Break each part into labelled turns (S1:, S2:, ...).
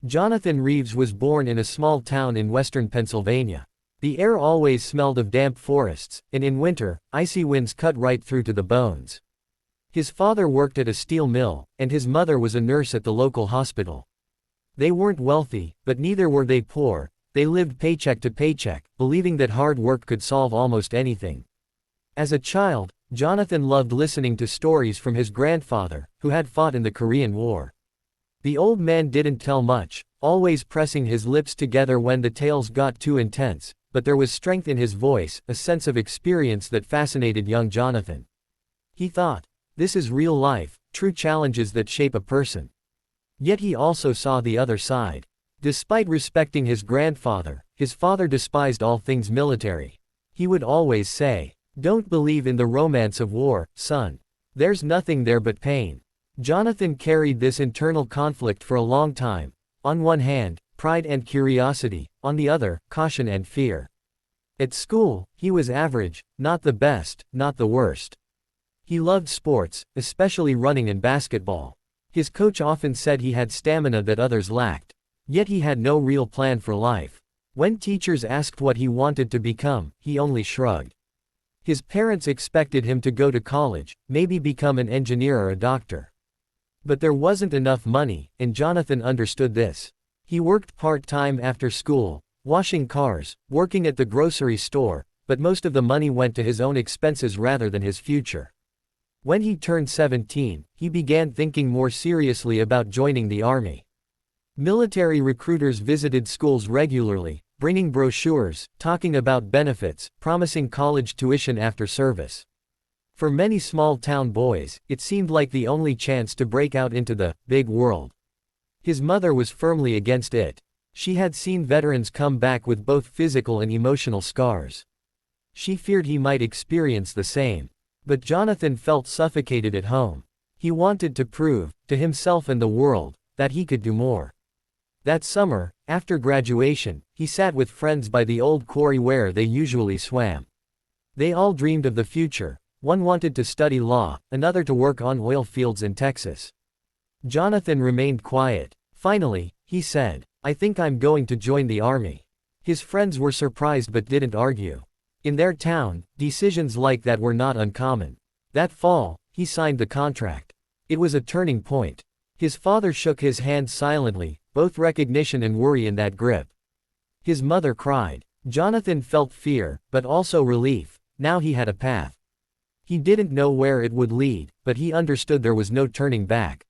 S1: Jonathan Reeves was born in a small town in western Pennsylvania. The air always smelled of damp forests, and in winter, icy winds cut right through to the bones. His father worked at a steel mill, and his mother was a nurse at the local hospital. They weren't wealthy, but neither were they poor. They lived paycheck to paycheck, believing that hard work could solve almost anything. As a child, Jonathan loved listening to stories from his grandfather, who had fought in the Korean War. The old man didn't tell much, always pressing his lips together when the tales got too intense, but there was strength in his voice, a sense of experience that fascinated young Jonathan. He thought, this is real life, true challenges that shape a person. Yet he also saw the other side. Despite respecting his grandfather, his father despised all things military. He would always say, "Don't believe in the romance of war, son. There's nothing there but pain." Jonathan carried this internal conflict for a long time. On one hand, pride and curiosity, on the other, caution and fear. At school, he was average, not the best, not the worst. He loved sports, especially running and basketball. His coach often said he had stamina that others lacked. Yet he had no real plan for life. When teachers asked what he wanted to become, he only shrugged. His parents expected him to go to college, maybe become an engineer or a doctor. But there wasn't enough money, and Jonathan understood this. He worked part-time after school, washing cars, working at the grocery store, but most of the money went to his own expenses rather than his future. When he turned 17, he began thinking more seriously about joining the army. Military recruiters visited schools regularly, bringing brochures, talking about benefits, promising college tuition after service. For many small-town boys, it seemed like the only chance to break out into the big world. His mother was firmly against it. She had seen veterans come back with both physical and emotional scars. She feared he might experience the same. But Jonathan felt suffocated at home. He wanted to prove, to himself and the world, that he could do more. That summer, after graduation, he sat with friends by the old quarry where they usually swam. They all dreamed of the future. One wanted to study law, another to work on oil fields in Texas. Jonathan remained quiet. Finally, he said, "I think I'm going to join the army." His friends were surprised but didn't argue. In their town, decisions like that were not uncommon. That fall, he signed the contract. It was a turning point. His father shook his hand silently, both recognition and worry in that grip. His mother cried. Jonathan felt fear, but also relief. Now he had a path. He didn't know where it would lead, but he understood there was no turning back.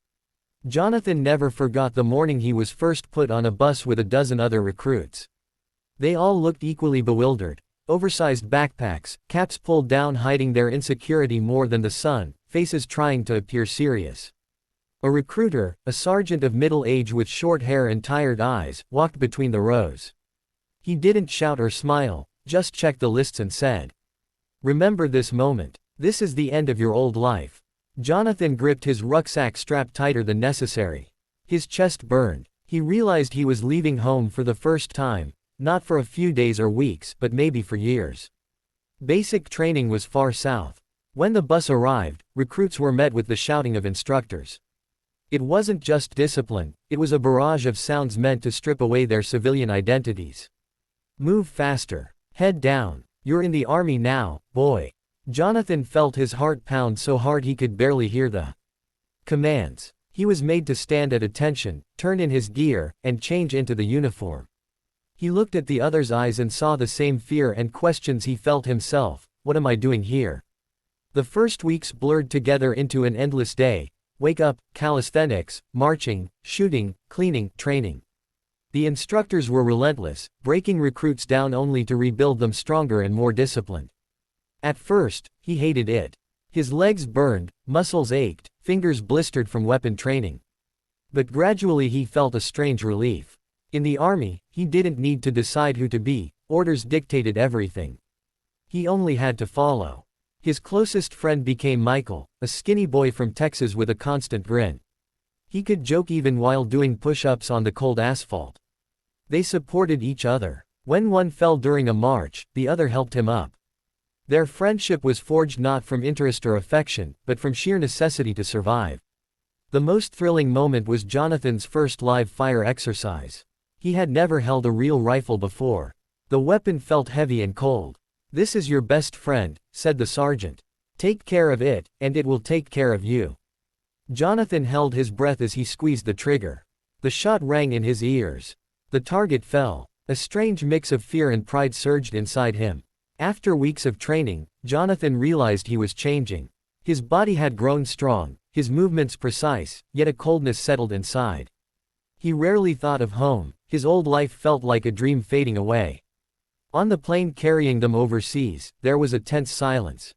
S1: Jonathan never forgot the morning he was first put on a bus with a dozen other recruits. They all looked equally bewildered. Oversized backpacks, caps pulled down hiding their insecurity more than the sun, faces trying to appear serious. A recruiter, a sergeant of middle age with short hair and tired eyes, walked between the rows. He didn't shout or smile, just checked the lists and said, "Remember this moment. This is the end of your old life." Jonathan gripped his rucksack strap tighter than necessary. His chest burned. He realized he was leaving home for the first time, not for a few days or weeks, but maybe for years. Basic training was far south. When the bus arrived, recruits were met with the shouting of instructors. It wasn't just discipline, it was a barrage of sounds meant to strip away their civilian identities. "Move faster. Head down. You're in the army now, boy." Jonathan felt his heart pound so hard he could barely hear the commands. He was made to stand at attention, turn in his gear, and change into the uniform. He looked at the other's eyes and saw the same fear and questions he felt himself. What am I doing here? The first weeks blurred together into an endless day. Wake up, calisthenics, marching, shooting, cleaning, training. The instructors were relentless, breaking recruits down only to rebuild them stronger and more disciplined. At first, he hated it. His legs burned, muscles ached, fingers blistered from weapon training. But gradually he felt a strange relief. In the army, he didn't need to decide who to be, orders dictated everything. He only had to follow. His closest friend became Michael, a skinny boy from Texas with a constant grin. He could joke even while doing push-ups on the cold asphalt. They supported each other. When one fell during a march, the other helped him up. Their friendship was forged not from interest or affection, but from sheer necessity to survive. The most thrilling moment was Jonathan's first live fire exercise. He had never held a real rifle before. The weapon felt heavy and cold. "This is your best friend," said the sergeant. "Take care of it, and it will take care of you." Jonathan held his breath as he squeezed the trigger. The shot rang in his ears. The target fell. A strange mix of fear and pride surged inside him. After weeks of training, Jonathan realized he was changing. His body had grown strong, his movements precise, yet a coldness settled inside. He rarely thought of home. His old life felt like a dream fading away. On the plane carrying them overseas, there was a tense silence.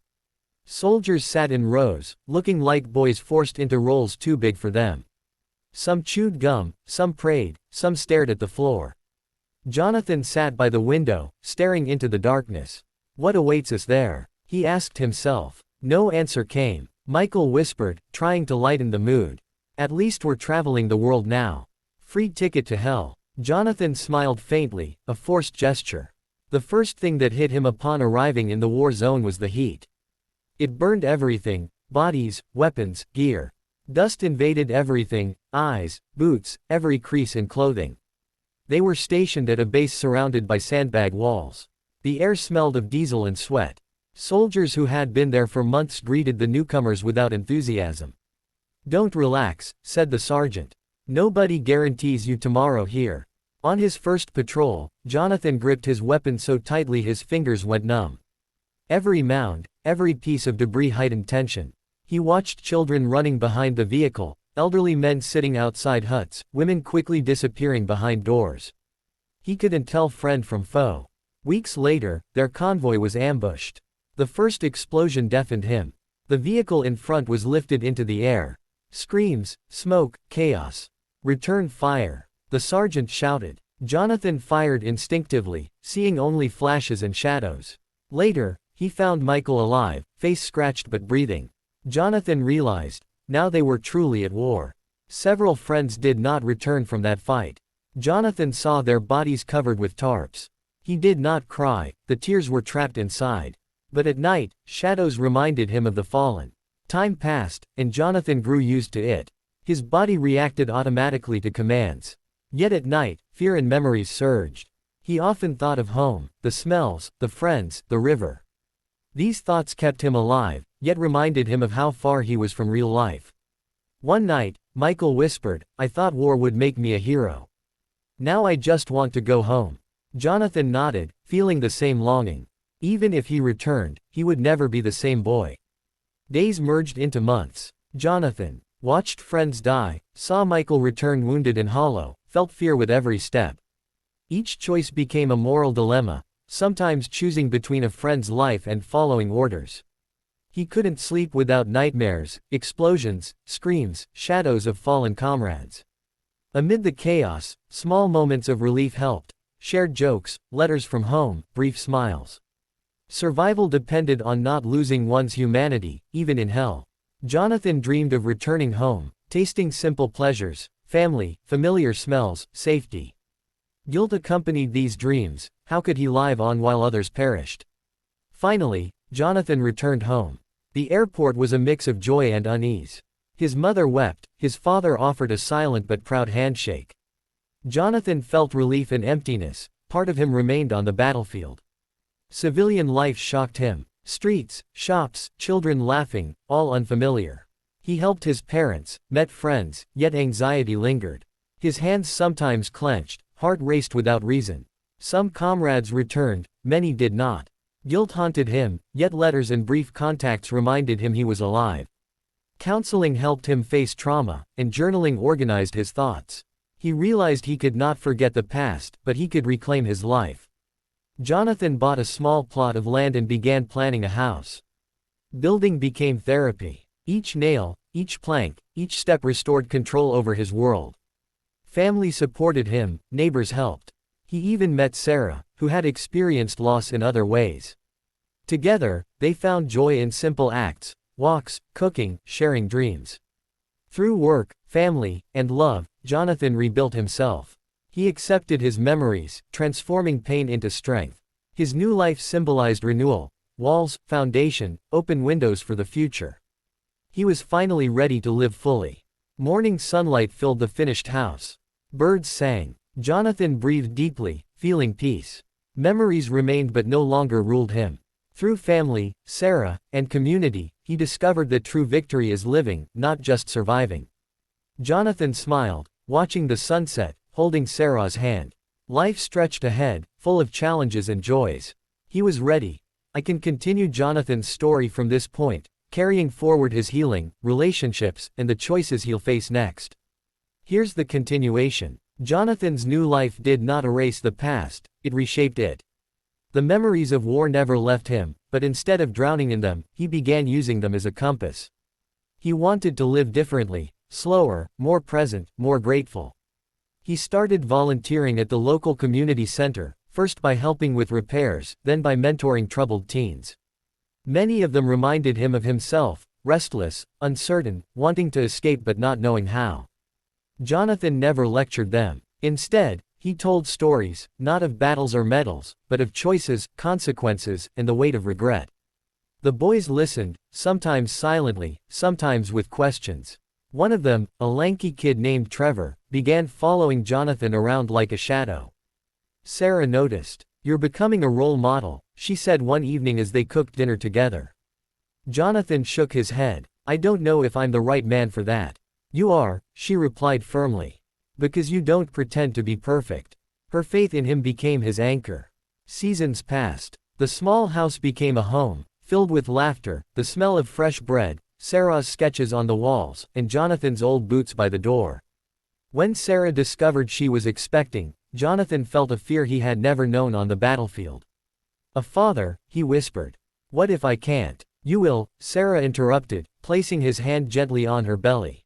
S1: Soldiers sat in rows, looking like boys forced into roles too big for them. Some chewed gum, some prayed, some stared at the floor. Jonathan sat by the window, staring into the darkness. "What awaits us there?" he asked himself. No answer came. Michael whispered, trying to lighten the mood. "At least we're traveling the world now. Free ticket to hell." Jonathan smiled faintly, a forced gesture. The first thing that hit him upon arriving in the war zone was the heat. It burned everything: bodies, weapons, gear. Dust invaded everything: eyes, boots, every crease in clothing. They were stationed at a base surrounded by sandbag walls. The air smelled of diesel and sweat. Soldiers who had been there for months greeted the newcomers without enthusiasm. "Don't relax," said the sergeant. "Nobody guarantees you tomorrow here." On his first patrol, Jonathan gripped his weapon so tightly his fingers went numb. Every mound, every piece of debris heightened tension. He watched children running behind the vehicle, elderly men sitting outside huts, women quickly disappearing behind doors. He couldn't tell friend from foe. Weeks later, their convoy was ambushed. The first explosion deafened him. The vehicle in front was lifted into the air. Screams, smoke, chaos. "Return fire," the sergeant shouted. Jonathan fired instinctively, seeing only flashes and shadows. Later, he found Michael alive, face scratched but breathing. Jonathan realized, now they were truly at war. Several friends did not return from that fight. Jonathan saw their bodies covered with tarps. He did not cry, the tears were trapped inside. But at night, shadows reminded him of the fallen. Time passed, and Jonathan grew used to it. His body reacted automatically to commands. Yet at night, fear and memories surged. He often thought of home, the smells, the friends, the river. These thoughts kept him alive, yet reminded him of how far he was from real life. One night, Michael whispered, "I thought war would make me a hero. Now I just want to go home." Jonathan nodded, feeling the same longing. Even if he returned, he would never be the same boy. Days merged into months. Jonathan watched friends die, saw Michael return wounded and hollow, felt fear with every step. Each choice became a moral dilemma, sometimes choosing between a friend's life and following orders. He couldn't sleep without nightmares, explosions, screams, shadows of fallen comrades. Amid the chaos, small moments of relief helped. Shared jokes, letters from home, brief smiles. Survival depended on not losing one's humanity, even in hell. Jonathan dreamed of returning home, tasting simple pleasures, family, familiar smells, safety. Guilt accompanied these dreams. How could he live on while others perished? Finally, Jonathan returned home. The airport was a mix of joy and unease. His mother wept, his father offered a silent but proud handshake. Jonathan felt relief and emptiness. Part of him remained on the battlefield. Civilian life shocked him. Streets, shops, children laughing, all unfamiliar. He helped his parents, met friends, yet anxiety lingered. His hands sometimes clenched, heart raced without reason. Some comrades returned, many did not. Guilt haunted him, yet letters and brief contacts reminded him he was alive. Counseling helped him face trauma, and journaling organized his thoughts. He realized he could not forget the past, but he could reclaim his life. Jonathan bought a small plot of land and began planning a house. Building became therapy. Each nail, each plank, each step restored control over his world. Family supported him, neighbors helped. He even met Sarah, who had experienced loss in other ways. Together, they found joy in simple acts: walks, cooking, sharing dreams. Through work, family, and love, Jonathan rebuilt himself. He accepted his memories, transforming pain into strength. His new life symbolized renewal: walls, foundation, open windows for the future. He was finally ready to live fully. Morning sunlight filled the finished house. Birds sang. Jonathan breathed deeply, feeling peace. Memories remained but no longer ruled him. Through family, Sarah, and community, he discovered that true victory is living, not just surviving. Jonathan smiled, watching the sunset, holding Sarah's hand. Life stretched ahead, full of challenges and joys. He was ready. I can continue Jonathan's story from this point, carrying forward his healing, relationships, and the choices he'll face next. Here's the continuation. Jonathan's new life did not erase the past, it reshaped it. The memories of war never left him, but instead of drowning in them, he began using them as a compass. He wanted to live differently, slower, more present, more grateful. He started volunteering at the local community center, first by helping with repairs, then by mentoring troubled teens. Many of them reminded him of himself, restless, uncertain, wanting to escape but not knowing how. Jonathan never lectured them. Instead, he told stories, not of battles or medals, but of choices, consequences, and the weight of regret. The boys listened, sometimes silently, sometimes with questions. One of them, a lanky kid named Trevor, began following Jonathan around like a shadow. Sarah noticed. "You're becoming a role model," she said one evening as they cooked dinner together. Jonathan shook his head. "I don't know if I'm the right man for that." "You are," she replied firmly. "Because you don't pretend to be perfect." Her faith in him became his anchor. Seasons passed. The small house became a home, filled with laughter, the smell of fresh bread, Sarah's sketches on the walls, and Jonathan's old boots by the door. When Sarah discovered she was expecting, Jonathan felt a fear he had never known on the battlefield. "A father," he whispered. "What if I can't?" "You will," Sarah interrupted, placing his hand gently on her belly.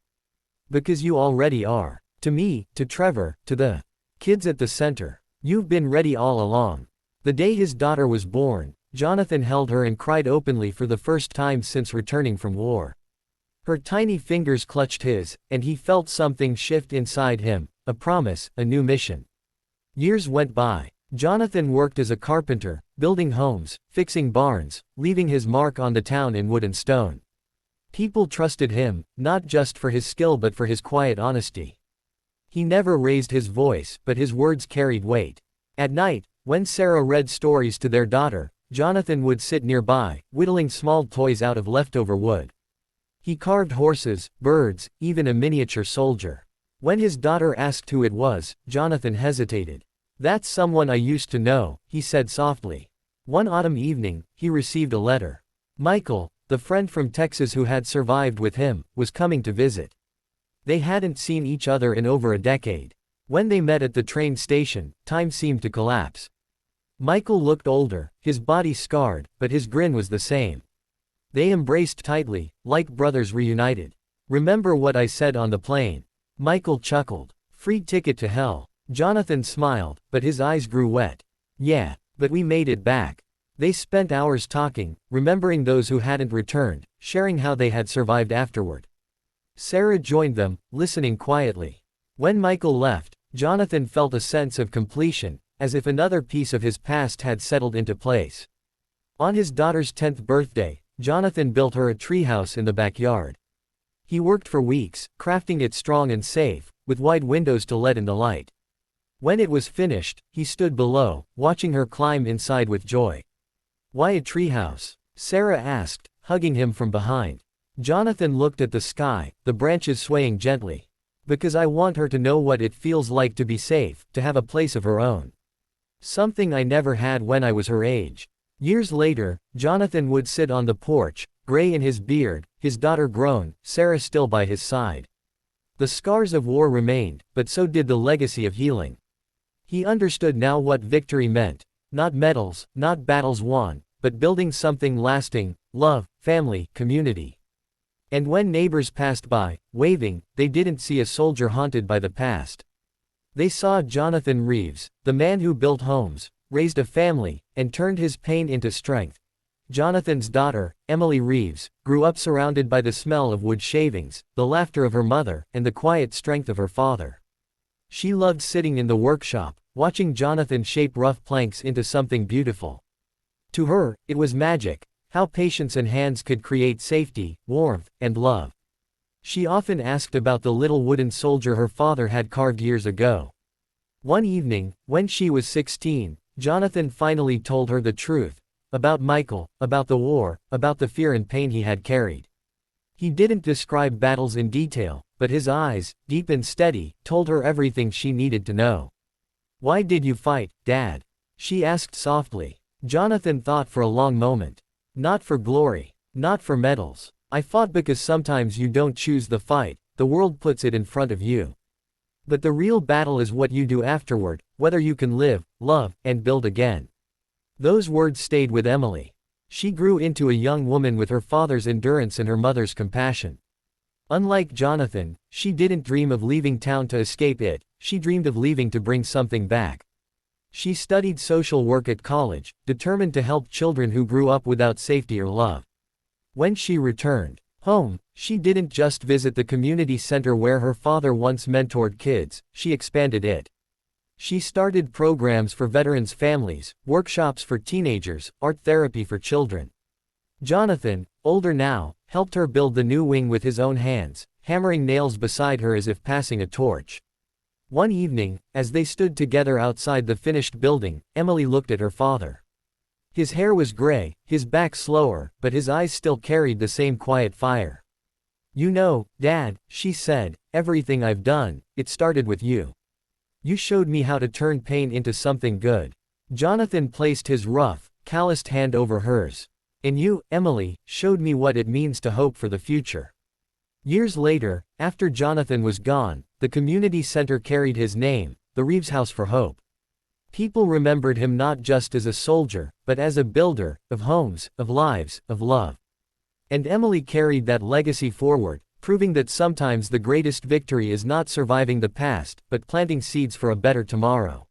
S1: "Because you already are. To me, to Trevor, to the kids at the center. You've been ready all along." The day his daughter was born, Jonathan held her and cried openly for the first time since returning from war. Her tiny fingers clutched his, and he felt something shift inside him, a promise, a new mission. Years went by. Jonathan worked as a carpenter, building homes, fixing barns, leaving his mark on the town in wood and stone. People trusted him, not just for his skill but for his quiet honesty. He never raised his voice, but his words carried weight. At night, when Sarah read stories to their daughter, Jonathan would sit nearby, whittling small toys out of leftover wood. He carved horses, birds, even a miniature soldier. When his daughter asked who it was, Jonathan hesitated. "That's someone I used to know," he said softly. One autumn evening, he received a letter. Michael, the friend from Texas who had survived with him, was coming to visit. They hadn't seen each other in over a decade. When they met at the train station, time seemed to collapse. Michael looked older, his body scarred, but his grin was the same. They embraced tightly, like brothers reunited. "Remember what I said on the plane?" Michael chuckled. "Free ticket to hell." Jonathan smiled, but his eyes grew wet. "Yeah, but we made it back." They spent hours talking, remembering those who hadn't returned, sharing how they had survived afterward. Sarah joined them, listening quietly. When Michael left, Jonathan felt a sense of completion, as if another piece of his past had settled into place. On his daughter's 10th birthday, Jonathan built her a treehouse in the backyard. He worked for weeks, crafting it strong and safe, with wide windows to let in the light. When it was finished, he stood below, watching her climb inside with joy. "Why a treehouse?" Sarah asked, hugging him from behind. Jonathan looked at the sky, the branches swaying gently. "Because I want her to know what it feels like to be safe, to have a place of her own. Something I never had when I was her age." Years later, Jonathan would sit on the porch, gray in his beard, his daughter grown, Sarah still by his side. The scars of war remained, but so did the legacy of healing. He understood now what victory meant. Not medals, not battles won, but building something lasting, love, family, community. And when neighbors passed by, waving, they didn't see a soldier haunted by the past. They saw Jonathan Reeves, the man who built homes, raised a family, and turned his pain into strength. Jonathan's daughter, Emily Reeves, grew up surrounded by the smell of wood shavings, the laughter of her mother, and the quiet strength of her father. She loved sitting in the workshop, watching Jonathan shape rough planks into something beautiful. To her, it was magic, how patience and hands could create safety, warmth, and love. She often asked about the little wooden soldier her father had carved years ago. One evening, when she was 16, Jonathan finally told her the truth. About Michael, about the war, about the fear and pain he had carried. He didn't describe battles in detail, but his eyes, deep and steady, told her everything she needed to know. "Why did you fight, Dad?" she asked softly. Jonathan thought for a long moment. "Not for glory. Not for medals. I fought because sometimes you don't choose the fight, the world puts it in front of you. But the real battle is what you do afterward, whether you can live, love, and build again." Those words stayed with Emily. She grew into a young woman with her father's endurance and her mother's compassion. Unlike Jonathan, she didn't dream of leaving town to escape it, she dreamed of leaving to bring something back. She studied social work at college, determined to help children who grew up without safety or love. When she returned home, she didn't just visit the community center where her father once mentored kids, she expanded it. She started programs for veterans' families, workshops for teenagers, art therapy for children. Jonathan, older now, helped her build the new wing with his own hands, hammering nails beside her as if passing a torch. One evening, as they stood together outside the finished building, Emily looked at her father. His hair was gray, his back slower, but his eyes still carried the same quiet fire. "You know, Dad," she said, "everything I've done, it started with you. You showed me how to turn pain into something good." Jonathan placed his rough, calloused hand over hers. "And you, Emily, showed me what it means to hope for the future." Years later, after Jonathan was gone, the community center carried his name, the Reeves House for Hope. People remembered him not just as a soldier, but as a builder, of homes, of lives, of love. And Emily carried that legacy forward, proving that sometimes the greatest victory is not surviving the past, but planting seeds for a better tomorrow.